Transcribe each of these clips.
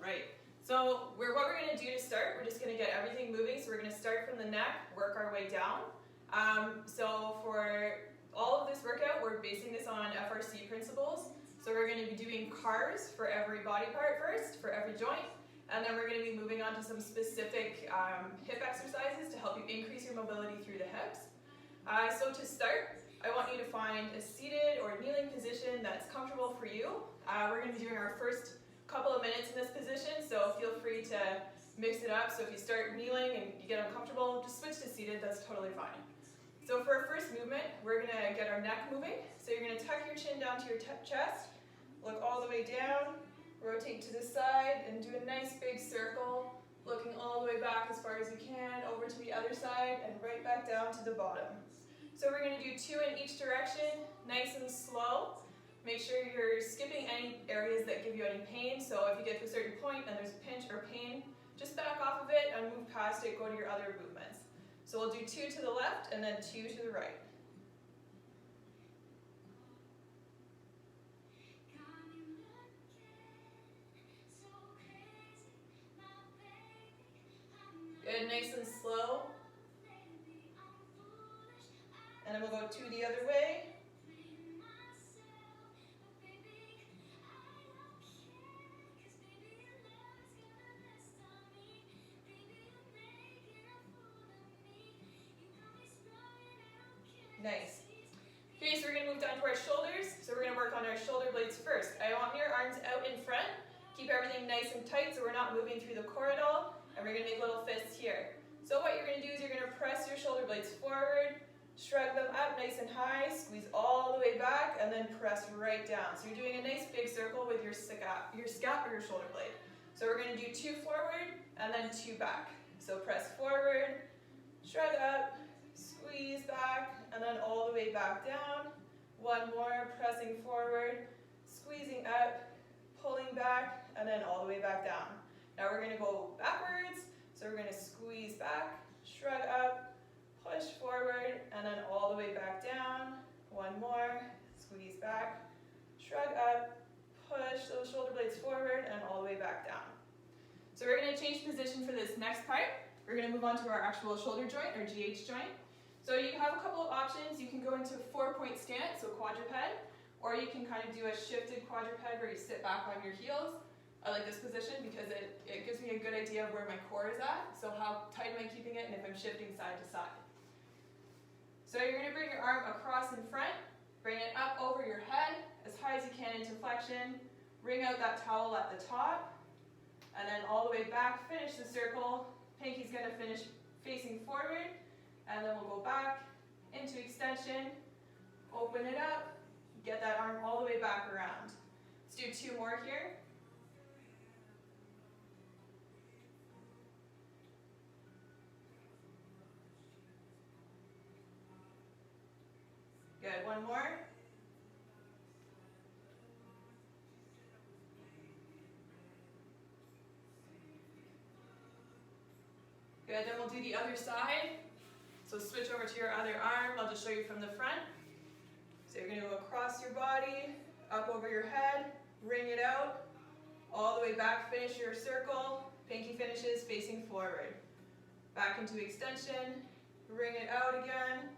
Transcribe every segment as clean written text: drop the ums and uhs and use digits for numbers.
Right. So what we're going to do to start, we're just going to get everything moving. So we're going to start from the neck, work our way down. So for all of this workout, we're basing this on FRC principles. So we're going to be doing CARs for every body part first, for every joint. And then we're going to be moving on to some specific hip exercises to help you increase your mobility through the hips. So to start, I want you to find a seated or kneeling position that's comfortable for you. We're going to be doing our first couple of minutes in this position, so feel free to mix it up. So if you start kneeling and you get uncomfortable, just switch to seated, that's totally fine. So for our first movement, we're going to get our neck moving. So you're going to tuck your chin down to your chest, look all the way down, rotate to the side, and do a nice big circle, looking all the way back as far as you can, over to the other side, and right back down to the bottom. So we're going to do 2 in each direction, nice and slow. Make sure you're skipping any areas that give you any pain. So if you get to a certain point and there's a pinch or pain, just back off of it and move past it, go to your other movements. So we'll do 2 to the left and then 2 to the right. Good, nice and slow. And then we'll go 2 the other way. Nice. Okay, so we're going to move down to our shoulders. So we're going to work on our shoulder blades first. I want your arms out in front. Keep everything nice and tight so we're not moving through the core at all. And we're going to make little fists here. So what you're going to do is you're going to press your shoulder blades forward, shrug them up nice and high, squeeze all the way back, and then press right down. So you're doing a nice big circle with your scap or your shoulder blade. So we're going to do 2 forward and then 2 back. So press forward, shrug up, squeeze back, and then all the way back down. 1 more, pressing forward, squeezing up, pulling back, and then all the way back down. Now we're going to go backwards, so we're going to squeeze back, shrug up, push forward, and then all the way back down. 1 more, squeeze back, shrug up, push those shoulder blades forward, and all the way back down. So we're going to change position for this next part. We're going to move on to our actual shoulder joint, or GH joint. So you have a couple of options. You can go into 4-point stance, so quadruped, or you can kind of do a shifted quadruped where you sit back on your heels. I like this position because it gives me a good idea of where my core is at, so how tight am I keeping it and if I'm shifting side to side. So you're going to bring your arm across in front, bring it up over your head as high as you can into flexion, wring out that towel at the top, and then all the way back, finish the circle. Pinky's going to finish facing forward, and then we'll go back into extension, open it up, get that arm all the way back around. Let's do 2 more here. Good, 1 more. Good, then we'll do the other side. So switch over to your other arm. I'll just show you from the front. So you're going to go across your body, up over your head, wring it out, all the way back, finish your circle, pinky finishes facing forward. Back into extension, wring it out again,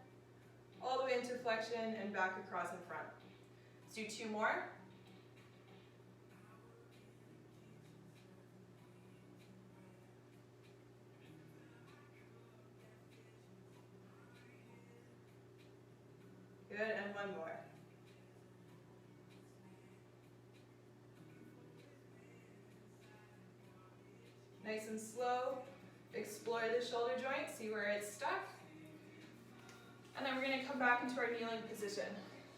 all the way into flexion and back across in front. Let's do 2 more. Good, and 1 more. Nice and slow. Explore the shoulder joint, see where it's stuck. And then we're going to come back into our kneeling position.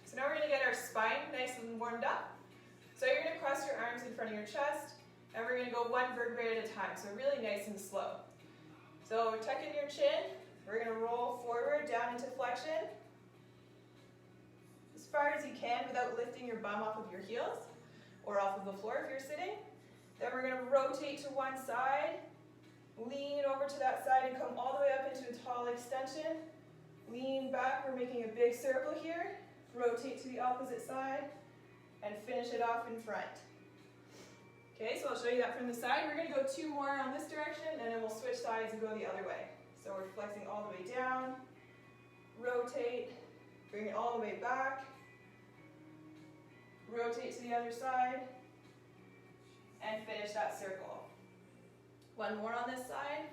So now we're going to get our spine nice and warmed up. So you're going to cross your arms in front of your chest, and we're going to go 1 vertebrae at a time, so really nice and slow. So tuck in your chin, we're going to roll forward down into flexion, as far as you can without lifting your bum off of your heels, or off of the floor if you're sitting. Then we're going to rotate to one side, lean over to that side and come all the way up into a tall extension. Lean back, we're making a big circle here. Rotate to the opposite side and finish it off in front. Okay, so I'll show you that from the side. We're going to go 2 more on this direction, and then we'll switch sides and go the other way. So we're flexing all the way down, rotate, bring it all the way back, rotate to the other side, and finish that circle. 1 more on this side.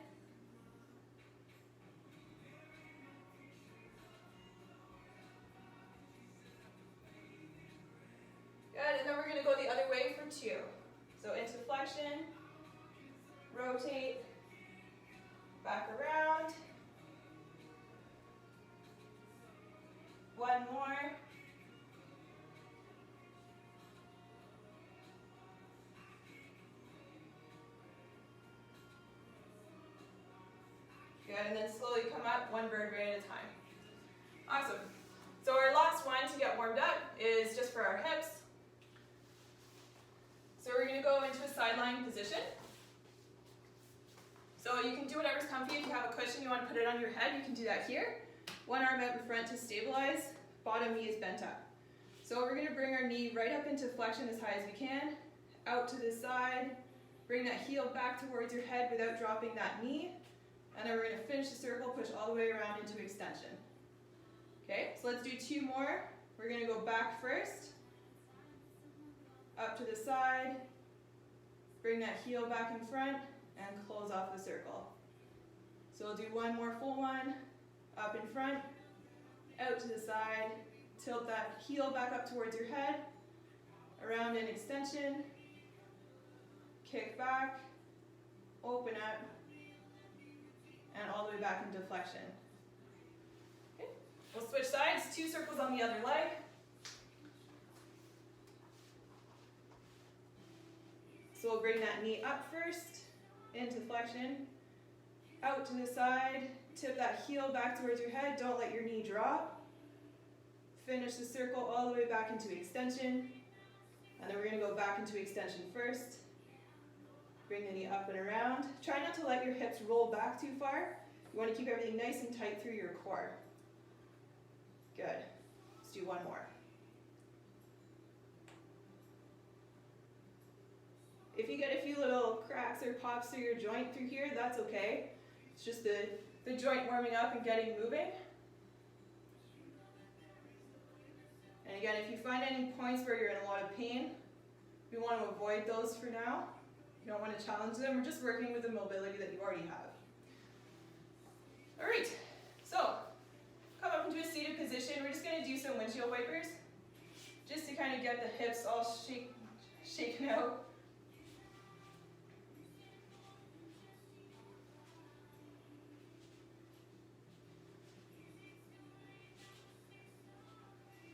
Good, and then we're going to go the other way for 2. So into flexion, rotate, back around. 1 more. Good, and then slowly come up 1 vertebrae at a time. Awesome. So our last one to get warmed up is just for our hips. So we're going to go into a side lying position. So you can do whatever's comfy. If you have a cushion, you want to put it on your head, you can do that here. 1 arm out in front to stabilize. Bottom knee is bent up. So we're going to bring our knee right up into flexion as high as we can. Out to the side. Bring that heel back towards your head without dropping that knee. And then we're going to finish the circle, push all the way around into extension. Okay, so let's do 2 more. We're going to go back first. Up to the side. Bring that heel back in front and close off the circle. So we'll do 1 more full one. Up in front, out to the side. Tilt that heel back up towards your head. Around in extension. Kick back. Open up. And all the way back into flexion. Okay. We'll switch sides, 2 circles on the other leg. So we'll bring that knee up first, into flexion, out to the side, tip that heel back towards your head, don't let your knee drop. Finish the circle all the way back into extension, and then we're going to go back into extension first. Bring the knee up and around. Try not to let your hips roll back too far. You want to keep everything nice and tight through your core. Good. Let's do 1 more. If you get a few little cracks or pops through your joint through here, that's okay. It's just the joint warming up and getting moving. And again, if you find any points where you're in a lot of pain, we want to avoid those for now. You don't want to challenge them. We're just working with the mobility that you already have. All right, so come up into a seated position. We're just going to do some windshield wipers just to kind of get the hips all shaken out.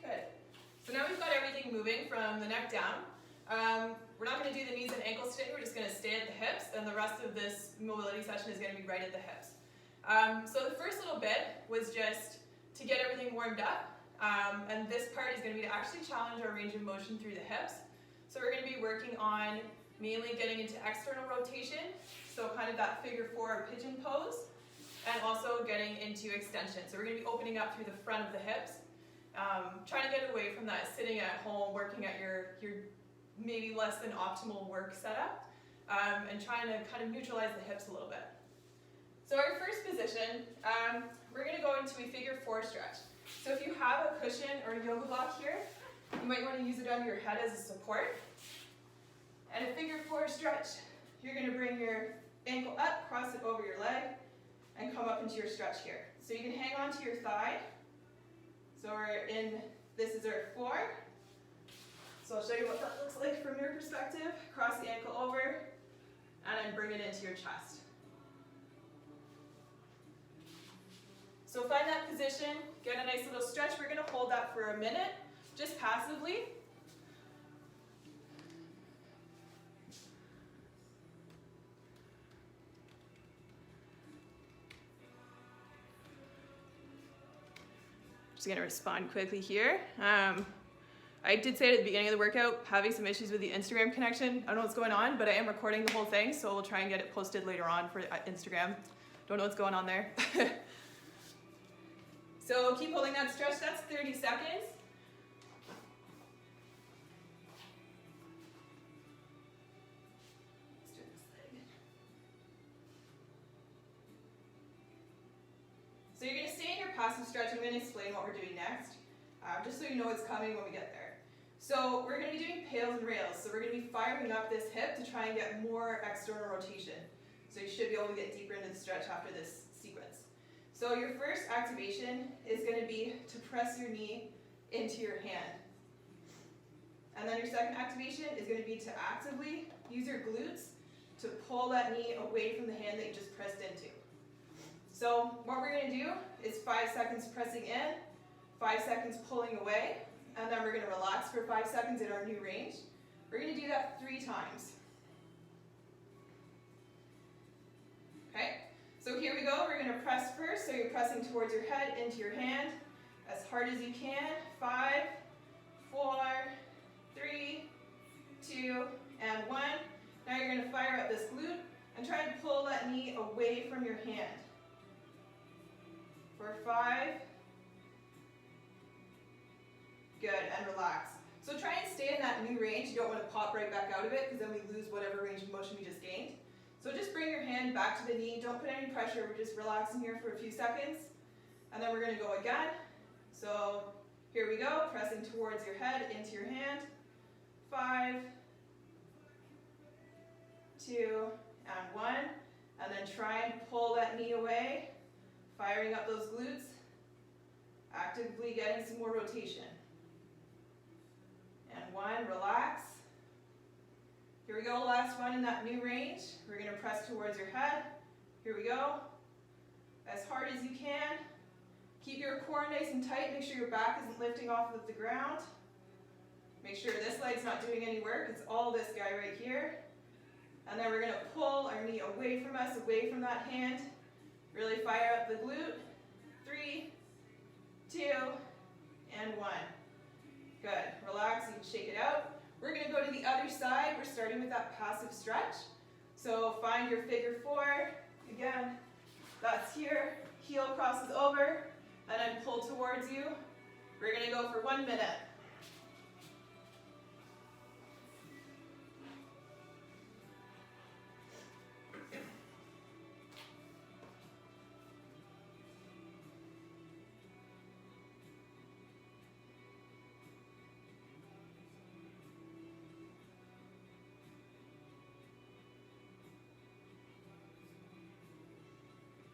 Good. So now we've got everything moving from the neck down. We're not going to do the knees and ankles today, we're just going to stay at the hips, and the rest of this mobility session is going to be right at the hips. So the first little bit was just to get everything warmed up, and this part is going to be to actually challenge our range of motion through the hips. So we're going to be working on mainly getting into external rotation, so kind of that figure 4 pigeon pose, and also getting into extension. So we're going to be opening up through the front of the hips, trying to get away from that sitting at home, working at your maybe less than optimal work setup, and trying to kind of neutralize the hips a little bit. So our first position, we're going to go into a figure 4 stretch. So if you have a cushion or a yoga block here, you might want to use it under your head as a support. And a figure 4 stretch, you're going to bring your ankle up, cross it over your leg, and come up into your stretch here. So you can hang on to your thigh. So we're in, this is our 4. So I'll show you what that looks like from your perspective. Cross the ankle over, and then bring it into your chest. So find that position, get a nice little stretch. We're going to hold that for a minute, just passively. Just going to respond quickly here. I did say at the beginning of the workout, having some issues with the Instagram connection. I don't know what's going on, but I am recording the whole thing, so we'll try and get it posted later on for Instagram. Don't know what's going on there. So keep holding that stretch, that's 30 seconds. passive stretch. I'm going to explain what we're doing next, just so you know what's coming when we get there. So we're going to be doing pails and rails. So we're going to be firing up this hip to try and get more external rotation. So you should be able to get deeper into the stretch after this sequence. So your first activation is going to be to press your knee into your hand. And then your second activation is going to be to actively use your glutes to pull that knee away from the hand that you just pressed into. So what we're going to do is 5 seconds pressing in, 5 seconds pulling away, and then we're going to relax for 5 seconds in our new range. We're going to do that 3 times. Okay, so here we go. We're going to press first, so you're pressing towards your head, into your hand, as hard as you can. 5, 4, 3, 2, and 1. Now you're going to fire up this glute and try to pull that knee away from your hand. For 5. Good, and relax. So try and stay in that new range. You don't want to pop right back out of it because then we lose whatever range of motion we just gained. So just bring your hand back to the knee. Don't put any pressure. We're just relaxing here for a few seconds. And then we're going to go again. So here we go. Pressing towards your head, into your hand. 5, 2, and 1. And then try and pull that knee away. Firing up those glutes. Actively getting some more rotation. And 1, relax. Here we go, last one in that new range. We're going to press towards your head. Here we go. As hard as you can. Keep your core nice and tight. Make sure your back isn't lifting off of the ground. Make sure this leg's not doing any work. It's all this guy right here. And then we're going to pull our knee away from us, away from that hand. Really fire up the glute. 3, 2, and 1. Good. Relax, you can shake it out. We're going to go to the other side. We're starting with that passive stretch. So find your figure 4. Again, that's here. Heel crosses over, and then pull towards you. We're going to go for 1 minute.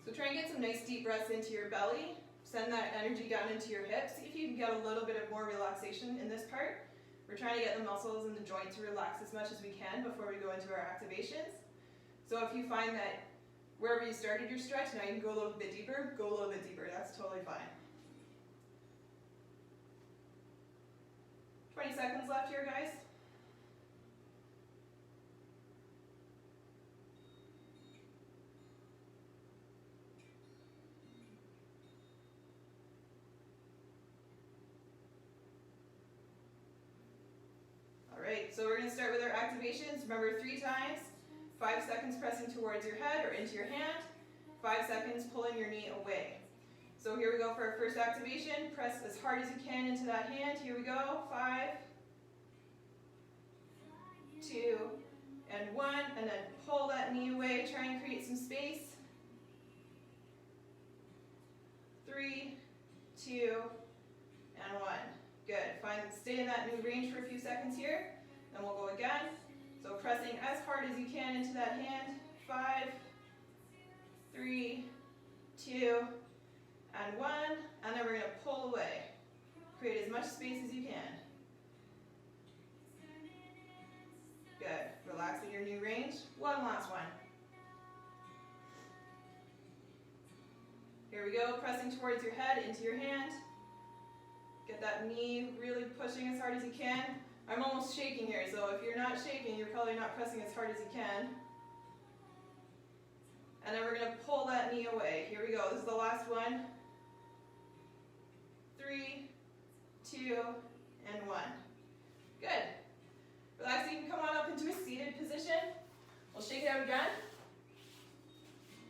So try and get some nice deep breaths into your belly. Send that energy down into your hips. See if you can get a little bit of more relaxation in this part. We're trying to get the muscles in the joint to relax as much as we can before we go into our activations. So if you find that wherever you started your stretch, now you can go a little bit deeper, go a little bit deeper. That's totally fine. 20 seconds left here, guys. So we're going to start with our activations. Remember, 3 times, 5 seconds pressing towards your head or into your hand, 5 seconds pulling your knee away. So here we go for our first activation. Press as hard as you can into that hand. Here we go. 5, 2, and 1. And then pull that knee away. Try and create some space. 3, 2, and 1. Good. Stay in that new range for a few seconds here. Then we'll go again. So pressing as hard as you can into that hand. 5, 3, 2, and 1. And then we're going to pull away. Create as much space as you can. Good. Relax in your new range. One last one. Here we go. Pressing towards your head, into your hand. Get that knee really pushing as hard as you can. I'm almost shaking here, so if you're not shaking, you're probably not pressing as hard as you can. And then we're going to pull that knee away. Here we go. This is the last one. 3, 2, and 1. Good. Relax. You can come on up into a seated position. We'll shake it out again.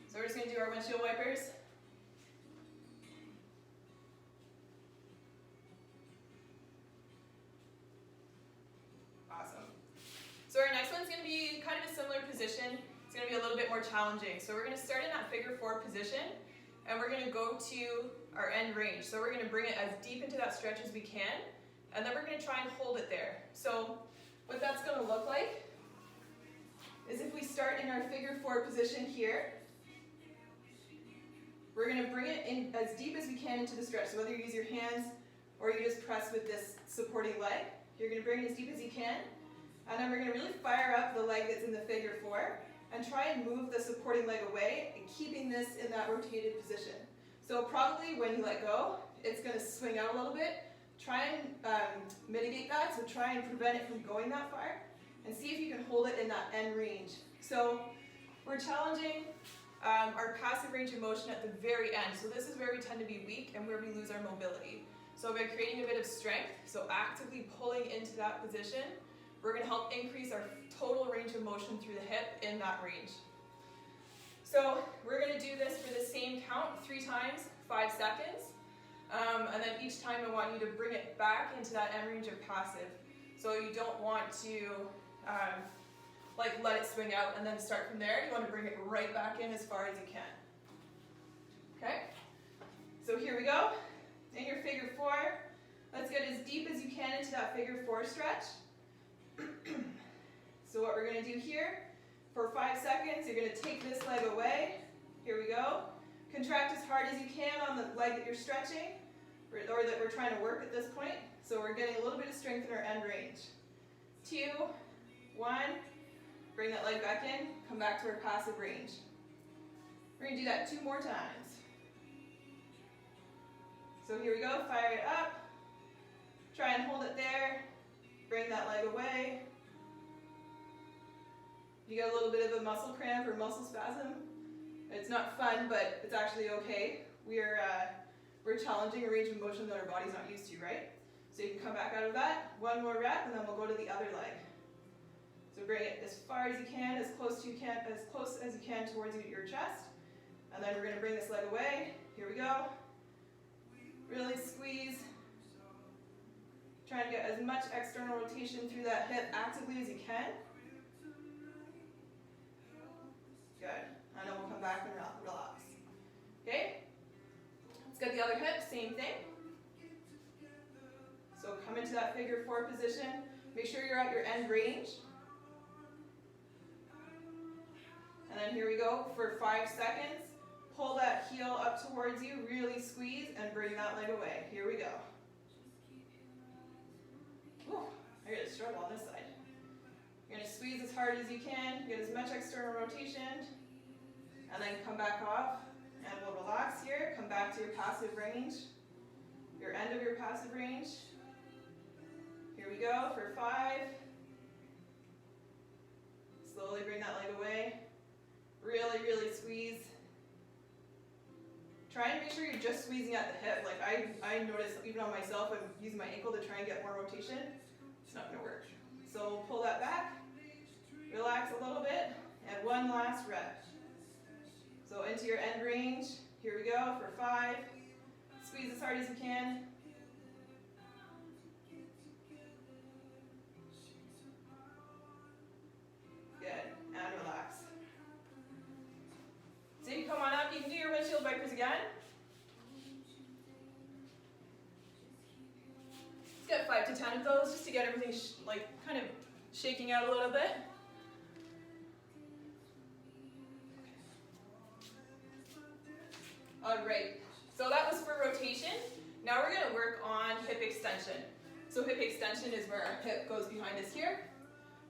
So we're just going to do our windshield wipers. So our next one's going to be kind of a similar position. It's going to be a little bit more challenging. So we're going to start in that figure 4 position, and we're going to go to our end range. So we're going to bring it as deep into that stretch as we can, and then we're going to try and hold it there. So what that's going to look like is if we start in our figure 4 position here, we're going to bring it in as deep as we can into the stretch. So whether you use your hands or you just press with this supporting leg, you're going to bring it as deep as you can. And then we're going to really fire up the leg that's in the figure 4 and try and move the supporting leg away and keeping this in that rotated position. So probably when you let go, it's going to swing out a little bit. Try and mitigate that, so try and prevent it from going that far, and see if you can hold it in that end range. So we're challenging our passive range of motion at the very end. So this is where we tend to be weak and where we lose our mobility. So by creating a bit of strength, so actively pulling into that position, we're going to help increase our total range of motion through the hip in that range. So we're going to do this for the same count 3 times, 5 seconds. And then each time I want you to bring it back into that end range of passive. So you don't want to like let it swing out and then start from there. You want to bring it right back in as far as you can. Okay? So here we go. In your figure 4, let's get as deep as you can into that figure 4 stretch. So what we're going to do here, for 5 seconds, you're going to take this leg away. Here we go. Contract as hard as you can on the leg that you're stretching, or that we're trying to work at this point. So we're getting a little bit of strength in our end range. 2, 1, bring that leg back in, come back to our passive range. We're going to do that 2 more times. So here we go, fire it up, try and hold it there, bring that leg away. You get a little bit of a muscle cramp or muscle spasm. It's not fun, but it's actually okay. We're challenging a range of motion that our body's not used to, right? So you can come back out of that, 1 more rep, and then we'll go to the other leg. So bring it as far as you can, as close as you can towards your chest. And then we're going to bring this leg away. Here we go. Really squeeze. Try and get as much external rotation through that hip actively as you can. Good. And then we'll come back and relax. Okay? Let's get the other hip, same thing. So come into that figure 4 position. Make sure you're at your end range. And then here we go for 5 seconds. Pull that heel up towards you, really squeeze, and bring that leg away. Here we go. Whew, I got to struggle on this side. You're going to squeeze as hard as you can, get as much external rotation, and then come back off, and we'll relax here. Come back to your passive range, your end of your passive range. Here we go for 5. Slowly bring that leg away. Really, really squeeze. Try and make sure you're just squeezing at the hip. Like I notice even on myself, I'm using my ankle to try and get more rotation. It's not going to work. So pull that back, relax a little bit, and 1 last rep. So into your end range. Here we go for 5. Squeeze as hard as you can. Good, and relax. So you come on up, you can do your windshield wipers again. Let's get 5 to 10 of those just to get everything kind of shaking out a little bit. Alright, so that was for rotation. Now we're going to work on hip extension. So hip extension is where our hip goes behind us here.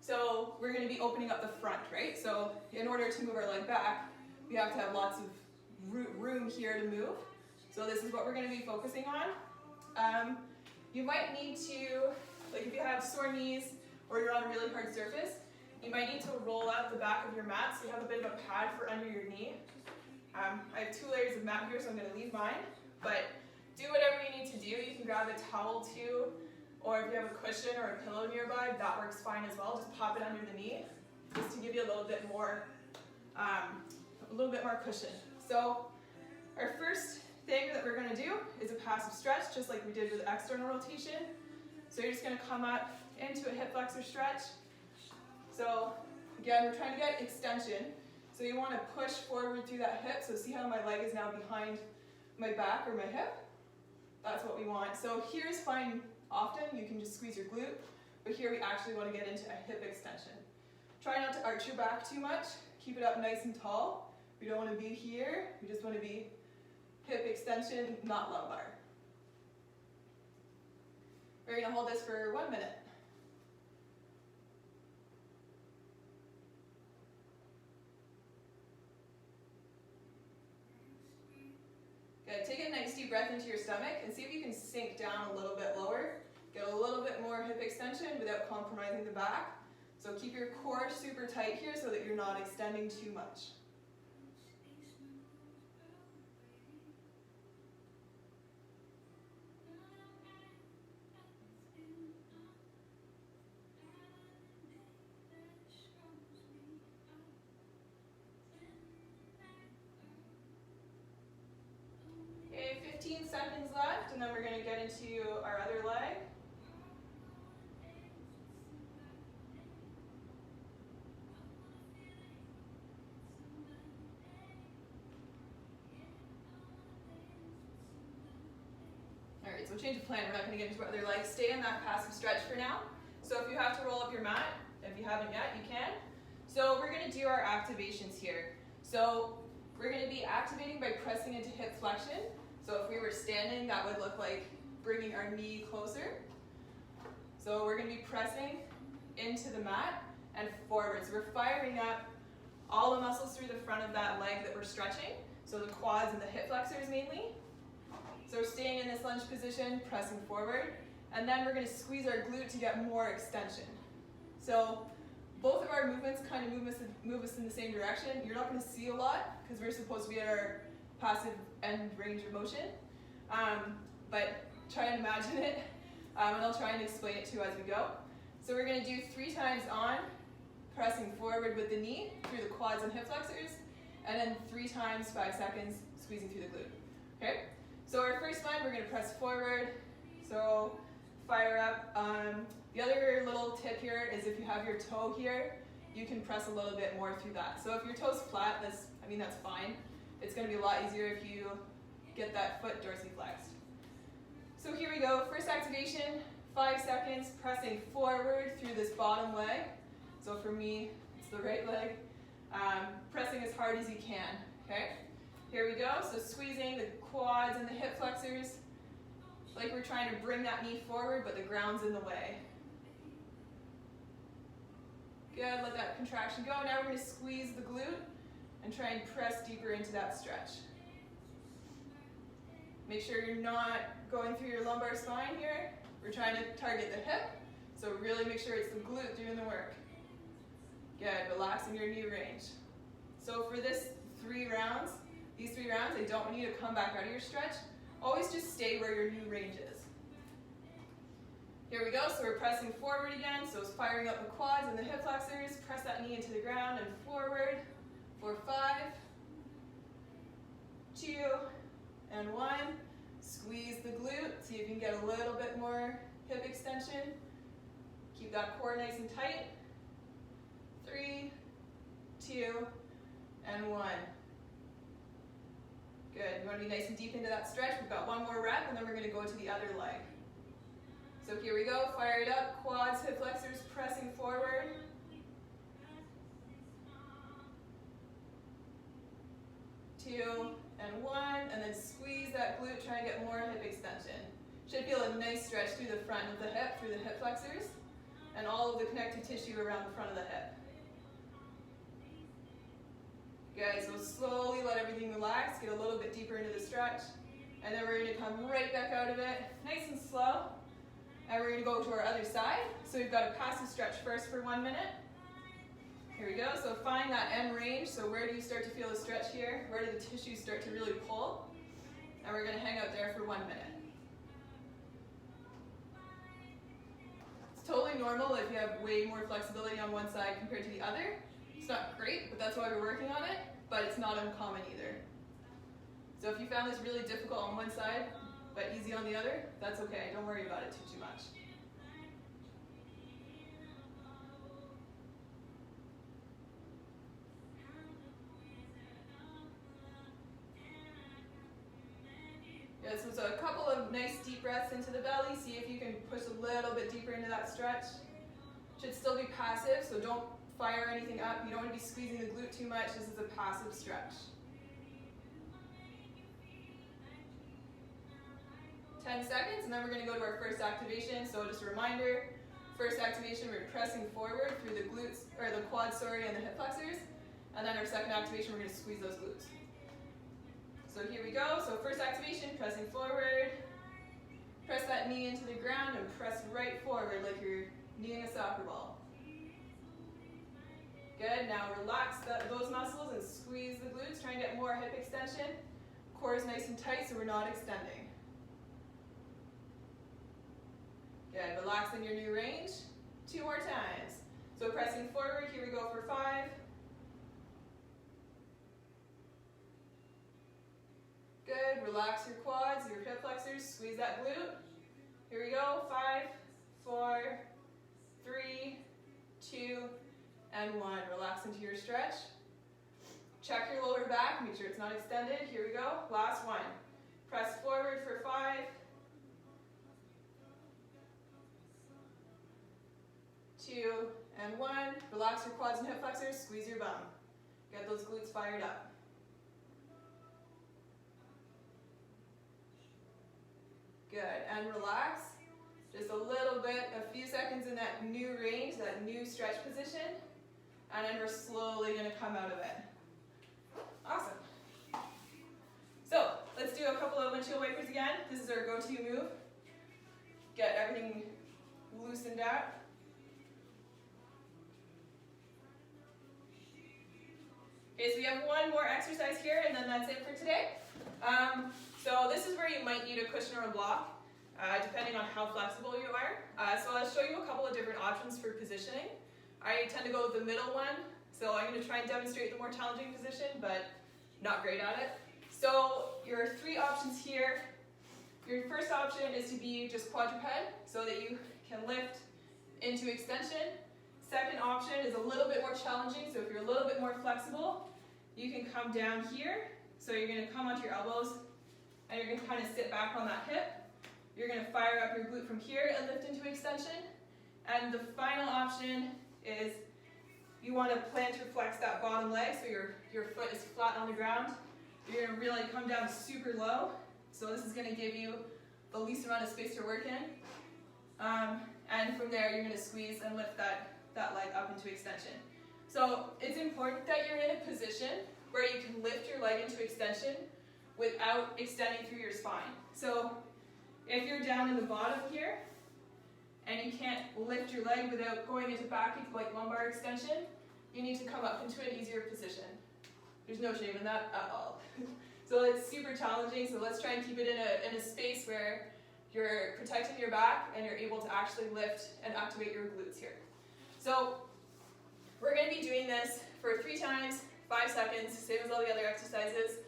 So we're going to be opening up the front, right? So in order to move our leg back, we have to have lots of room here to move. So this is what we're going to be focusing on. You might need to, like if you have sore knees or you're on a really hard surface, you might need to roll out the back of your mat so you have a bit of a pad for under your knee. I have 2 layers of mat here, so I'm going to leave mine. But do whatever you need to do. You can grab a towel too, or if you have a cushion or a pillow nearby, that works fine as well. Just pop it under the knee, just to give you a little bit more cushion. So our first thing that we're going to do is a passive stretch, just like we did with external rotation. So you're just going to come up into a hip flexor stretch. So again, we're trying to get extension. So you want to push forward through that hip. So see how my leg is now behind my back or my hip? That's what we want. So here's fine often, you can just squeeze your glute, but here we actually want to get into a hip extension. Try not to arch your back too much, keep it up nice and tall. We don't want to be here, we just want to be hip extension, not lumbar. We're going to hold this for 1 minute. Good, take a nice deep breath into your stomach and see if you can sink down a little bit lower. Get a little bit more hip extension without compromising the back. So keep your core super tight here so that you're not extending too much. Okay, 15 seconds left, and then we're going to get into our other leg. Alright, so change of plan. We're not going to get into our other leg. Stay in that passive stretch for now. So if you have to roll up your mat, if you haven't yet, you can. So we're going to do our activations here. So we're going to be activating by pressing into hip flexion. So if we were standing, that would look like bringing our knee closer. So we're going to be pressing into the mat and forwards. We're firing up all the muscles through the front of that leg that we're stretching. So the quads and the hip flexors mainly. So we're staying in this lunge position, pressing forward. And then we're going to squeeze our glute to get more extension. So both of our movements kind of move us in the same direction. You're not going to see a lot because we're supposed to be at our passive end range of motion. But try and imagine it, and I'll try and explain it to you as we go. So we're going to do 3 times on, pressing forward with the knee through the quads and hip flexors, and then 3 times, 5 seconds, squeezing through the glute. Okay? So our first one, we're going to press forward. So fire up. The other little tip here is if you have your toe here, you can press a little bit more through that. So if your toe's flat, that's fine. It's going to be a lot easier if you get that foot dorsiflexed. So here we go. First activation, 5 seconds, pressing forward through this bottom leg. So for me, it's the right leg. Pressing as hard as you can. Okay? Here we go. So squeezing the quads and the hip flexors. Like we're trying to bring that knee forward, but the ground's in the way. Good, let that contraction go. Now we're going to squeeze the glute and try and press deeper into that stretch. Make sure you're not going through your lumbar spine here. We're trying to target the hip, so really make sure it's the glute doing the work. Good, relaxing your knee range. So for these 3 rounds, I don't want you to come back out of your stretch. Always just stay where your knee range is. Here we go, so we're pressing forward again, so it's firing up the quads and the hip flexors. Press that knee into the ground and forward for 5, 2, and 1. Squeeze the glute, see if you can get a little bit more hip extension. Keep that core nice and tight. 3, 2, and 1. Good, you want to be nice and deep into that stretch. We've got 1 more rep, and then we're going to go to the other leg. So here we go, fire it up, quads, hip flexors, pressing forward. 2, and 1, and then squeeze that glute, try and get more hip extension. Should feel a nice stretch through the front of the hip, through the hip flexors, and all of the connective tissue around the front of the hip. Good, so slowly let everything relax, get a little bit deeper into the stretch, and then we're going to come right back out of it, nice and slow. And we're going to go to our other side. So we've got a passive stretch first for 1 minute. Here we go, so find that end range. So where do you start to feel a stretch here? Where do the tissues start to really pull? And we're going to hang out there for 1 minute. It's totally normal if you have way more flexibility on one side compared to the other. It's not great, but that's why we're working on it, but it's not uncommon either. So if you found this really difficult on one side, but easy on the other, that's okay. Don't worry about it too much. Yeah, so it's a couple of nice deep breaths into the belly. See if you can push a little bit deeper into that stretch. Should still be passive, so don't fire anything up. You don't want to be squeezing the glute too much. This is a passive stretch. 10 seconds, and then we're going to go to our first activation. So just a reminder, first activation, we're pressing forward through the glutes, or the quads, sorry, and the hip flexors. And then our second activation, we're going to squeeze those glutes. So here we go. So first activation, pressing forward. Press that knee into the ground and press right forward like you're kneeing a soccer ball. Good. Now relax those muscles and squeeze the glutes. Try and get more hip extension. Core is nice and tight so we're not extending. Good. Relax in your new range. 2 more times. So pressing forward. Here we go for 5. Good. Relax your quads, your hip flexors. Squeeze that glute. Here we go. 5, 4, 3, 2, and 1. Relax into your stretch. Check your lower back. Make sure it's not extended. Here we go. Last one. Press forward for 5. 2, and 1. Relax your quads and hip flexors. Squeeze your bum. Get those glutes fired up. Good, and relax. Just a little bit, a few seconds in that new range, that new stretch position, and then we're slowly going to come out of it. Awesome. So, let's do a couple of windshield wipers again. This is our go-to move. Get everything loosened out. Okay, so we have one more exercise here, and then that's it for today. So this is where you might need a cushion or a block, depending on how flexible you are. So I'll show you a couple of different options for positioning. I tend to go with the middle one, so I'm going to try and demonstrate the more challenging position, but not great at it. So your 3 options here. Your first option is to be just quadruped, so that you can lift into extension. Second option is a little bit more challenging, so if you're a little bit more flexible, you can come down here. So you're going to come onto your elbows, and you're going to kind of sit back on that hip. You're going to fire up your glute from here and lift into extension. And the final option is you want to plantar flex that bottom leg so your foot is flat on the ground. You're going to really come down super low. So this is going to give you the least amount of space to work in. And from there, you're going to squeeze and lift that leg up into extension. So it's important that you're in a position where you can lift your leg into extension without extending through your spine. So if you're down in the bottom here and you can't lift your leg without going into back like lumbar extension, you need to come up into an easier position. There's no shame in that at all. So it's super challenging, so let's try and keep it in a space where you're protecting your back and you're able to actually lift and activate your glutes here. So we're going to be doing this for 3 times, 5 seconds, same as all the other exercises.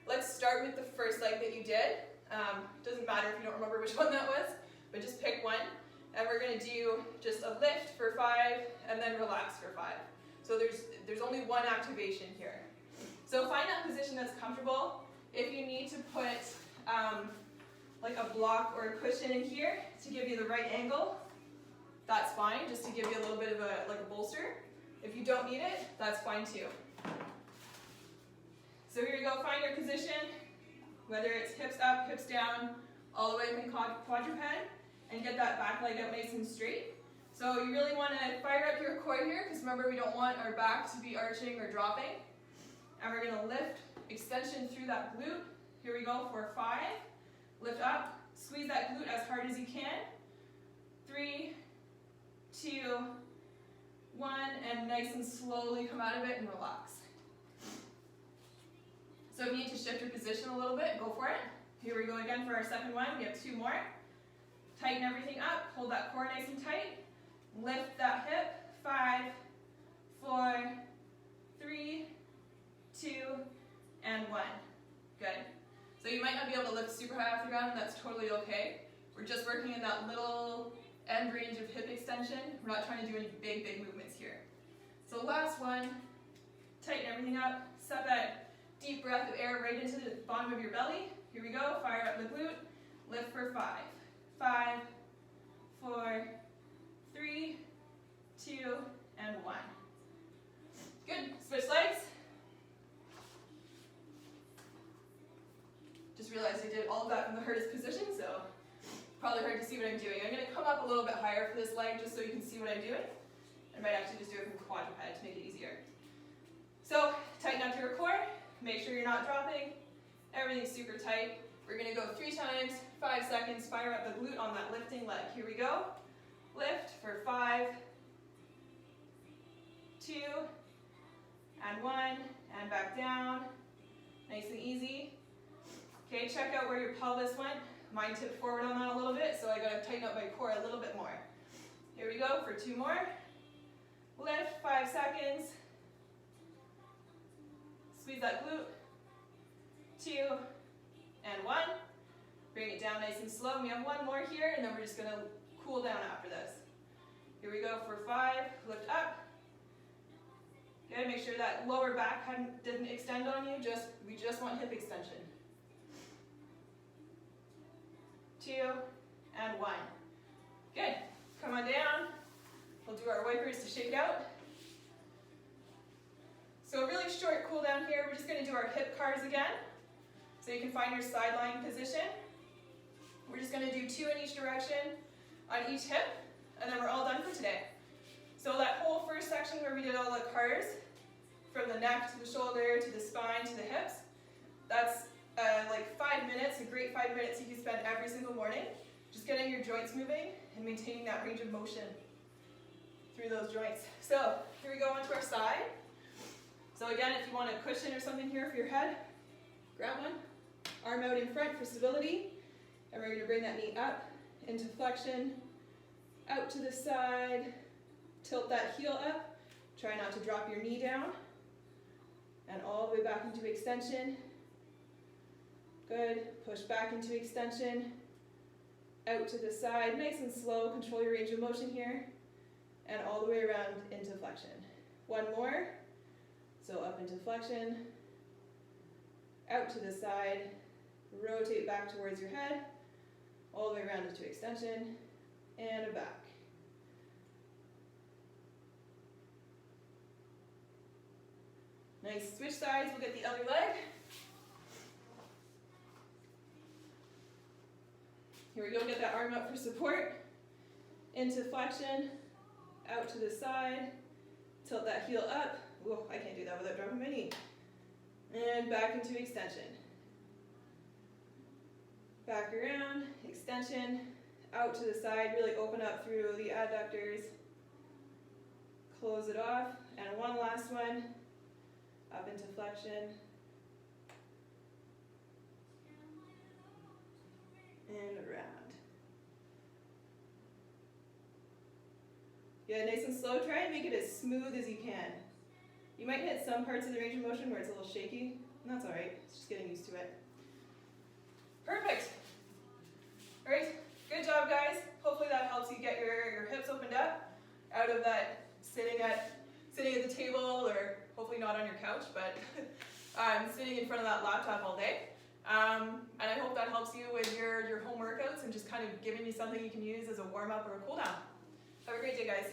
Let's start with the first leg that you did. Doesn't matter if you don't remember which one that was, but just pick one. And we're going to do just a lift for 5 and then relax for 5. So there's only one activation here. So find that position that's comfortable. If you need to put like a block or a cushion in here to give you the right angle, that's fine, just to give you a little bit of a bolster. If you don't need it, that's fine too. So here you go, find your position, whether it's hips up, hips down, all the way in quadruped, and get that back leg out nice and straight. So you really want to fire up your core here, because remember we don't want our back to be arching or dropping. And we're going to lift, extension through that glute. Here we go for 5. Lift up, squeeze that glute as hard as you can. 3, 2, 1, and nice and slowly come out of it and relax. So if you need to shift your position a little bit, go for it. Here we go again for our second one. We have 2 more. Tighten everything up, hold that core nice and tight. Lift that hip. 5, 4, 3, 2, and 1. Good. So you might not be able to lift super high off the ground, and that's totally okay. We're just working in that little end range of hip extension. We're not trying to do any big movements here. So last one, tighten everything up, suck that deep breath of air right into the bottom of your belly. Here we go, fire up the glute, Lift for 5. 5, 4, 3, 2, and 1. Good. Switch legs. Just realized I did all of that from the hardest position, so probably hard to see what I'm doing. I'm going to come up a little bit higher for this leg just so you can see what I'm doing. I might actually just do it from quadruped to make it easier. So tighten up your core. Make sure you're not dropping. Everything's super tight. We're going to go 3 times, 5 seconds, fire up the glute on that lifting leg. Here we go. Lift for 5, 2, and 1, and back down. Nice and easy. Okay, check out where your pelvis went. Mine tipped forward on that a little bit, so I got to tighten up my core a little bit more. Here we go for 2 more. Lift, 5 seconds. Squeeze that glute. 2, and 1. Bring it down nice and slow. We have 1 more here, and then we're just going to cool down after this. Here we go for 5. Lift up. Good. Make sure that lower back didn't extend on you. We just want hip extension. 2, and 1. Good. Come on down. We'll do our wipers to shake out. So a really short cool down here. We're just going to do our hip cars again. So you can find your side lying position. We're just going to do 2 in each direction on each hip, and then we're all done for today. So that whole first section where we did all the cars, from the neck to the shoulder to the spine to the hips, that's like 5 minutes, a great 5 minutes you can spend every single morning, just getting your joints moving and maintaining that range of motion through those joints. So here we go onto our side. So again, if you want a cushion or something here for your head, grab one. Arm out in front for stability. And we're going to bring that knee up into flexion, out to the side, tilt that heel up. Try not to drop your knee down. And all the way back into extension. Good. Push back into extension. Out to the side, nice and slow. Control your range of motion here. And all the way around into flexion. 1 more. So up into flexion. Out to the side. Rotate back towards your head. All the way around into extension. And back. Nice. Switch sides. We'll get the other leg. Here we go. Get that arm up for support. Into flexion. Out to the side. Tilt that heel up. Whoa, I can't do that without dropping my knee. And back into extension. Back around, extension, out to the side, really open up through the adductors. Close it off, and 1 last one, up into flexion. And around. Yeah, nice and slow. Try and make it as smooth as you can. You might hit some parts of the range of motion where it's a little shaky, and that's all right. It's just getting used to it. Perfect. All right, good job, guys. Hopefully that helps you get your hips opened up out of that sitting at the table, or hopefully not on your couch, but sitting in front of that laptop all day. And I hope that helps you with your home workouts and just kind of giving you something you can use as a warm-up or a cool down. Have a great day, guys.